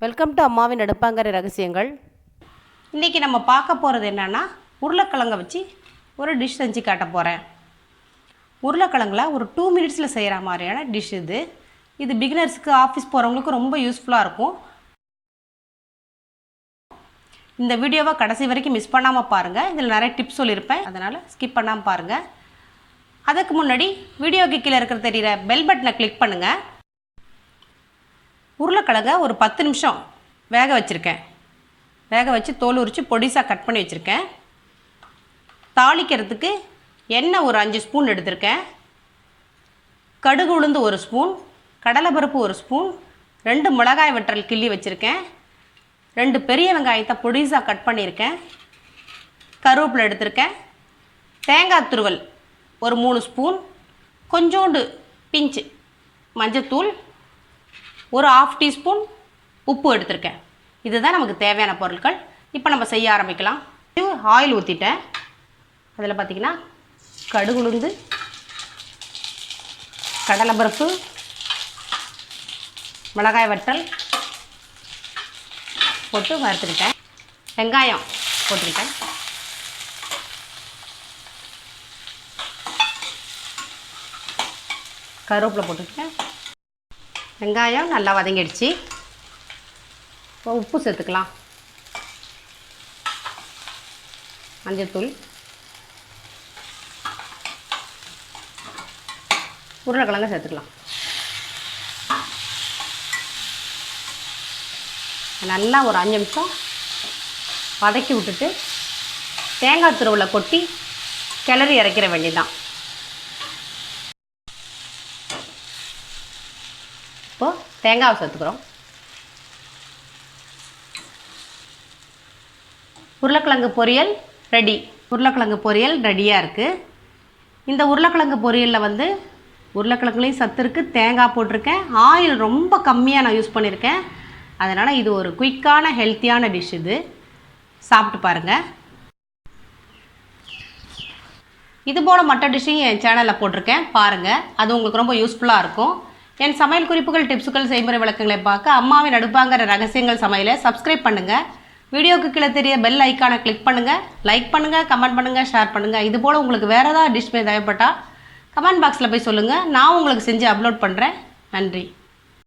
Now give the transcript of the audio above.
Welcome to அம்மாவின் அடுப்பாங்கரை ரகசியங்கள். இன்றைக்கி நம்ம பார்க்க போகிறது என்னென்னா உருளைக்கிழங்கை வச்சு ஒரு டிஷ் செஞ்சு காட்ட போகிறேன். உருளைக்கிழங்குல ஒரு 2 மினிட்ஸில் செய்கிற மாதிரியான டிஷ் இது பிகினர்ஸுக்கு ஆஃபீஸ் போகிறவங்களுக்கு ரொம்ப யூஸ்ஃபுல்லாக இருக்கும். இந்த வீடியோவை கடைசி வரைக்கும் மிஸ் பண்ணாமல் பாருங்கள். இதில் நிறைய டிப்ஸ் சொல்லியிருப்பேன், அதனால் ஸ்கிப் பண்ணாமல் பாருங்கள். அதுக்கு முன்னாடி வீடியோக்கு கீழே இருக்கிற தெரிகிற பெல் பட்டனை கிளிக் பண்ணுங்கள். உருளைக்கிழங்கை ஒரு 10 நிமிஷம் வேக வச்சுருக்கேன். வேக வச்சு தோல் உரித்து பொடிசாக கட் பண்ணி வச்சுருக்கேன். தாளிக்கிறதுக்கு எண்ணெய் ஒரு 5 ஸ்பூன் எடுத்திருக்கேன். கடுகு உளுந்து 1 ஸ்பூன், கடலைப்பருப்பு 1 ஸ்பூன், 2 மிளகாய் வற்றல் கிள்ளி வச்சுருக்கேன். 2 பெரிய வெங்காயத்தை பொடிசாக கட் பண்ணியிருக்கேன். கருவேப்பிலை எடுத்திருக்கேன். தேங்காய் துருவல் ஒரு 3 ஸ்பூன், கொஞ்சோண்டு பிஞ்சு மஞ்சத்தூள், ஒரு 1/2 டீஸ்பூன் உப்பு எடுத்திருக்கேன். இதுதான் நமக்கு தேவையான பொருட்கள். இப்போ நம்ம செய்ய ஆரம்பிக்கலாம். ஆயில் ஊற்றிட்டேன். அதில் பார்த்திங்கன்னா கடுகு உளுந்து, கடலைப்பருப்பு, மிளகாய் வற்றல் போட்டு வறுத்துக்கிட்டேன். வெங்காயம் போட்டுக்கிட்டேன். கருவேப்பிலை போட்டுக்கிட்டேன். வெங்காயம் நல்லா வதங்கிடுச்சு. இப்போ உப்பு சேர்த்துக்கலாம். மஞ்சத்தூள், உருளைக்கிழங்க சேர்த்துக்கலாம். நல்லா ஒரு 5 நிமிஷம் வதக்கி விட்டுட்டு தேங்காய் துருவலை கொட்டி கிளறி இறக்கிற வேண்டியதுதான். இப்போது தேங்காவை சேர்த்துக்கிறோம். உருளைக்கிழங்கு பொரியல் ரெடி. உருளைக்கிழங்கு பொரியல் ரெடியாக இருக்குது. இந்த உருளைக்கிழங்கு பொரியலில் உருளைக்கிழங்குலேயும் சத்து இருக்குது, தேங்காய் போட்டிருக்கேன். ஆயில் ரொம்ப கம்மியாக நான் யூஸ் பண்ணியிருக்கேன். அதனால் இது ஒரு குயிக்கான ஹெல்த்தியான டிஷ். இது சாப்பிட்டு பாருங்கள். இது போல் மற்ற டிஷ்ஷையும் என் சேனலில் போட்டிருக்கேன், பாருங்கள். அது உங்களுக்கு ரொம்ப யூஸ்ஃபுல்லாக இருக்கும். என் சமையல் குறிப்புகள், டிப்ஸுகள், செய்முறை விளக்கங்களை பார்க்க அம்மாவின் அடுப்பாங்கிற ரகசியங்கள் சமையலை சப்ஸ்கிரைப் பண்ணுங்கள். வீடியோக்கு கீழே தெரிய பெல் ஐக்கானை கிளிக் பண்ணுங்கள். லைக் பண்ணுங்கள், கமெண்ட் பண்ணுங்கள், ஷேர் பண்ணுங்கள். இது போல் உங்களுக்கு வேறு ஏதாவது டிஷ் தேவைப்பட்டால் கமெண்ட் பாக்ஸில் போய் சொல்லுங்கள். நான் உங்களுக்கு செஞ்சு அப்லோட் பண்ணுறேன். நன்றி.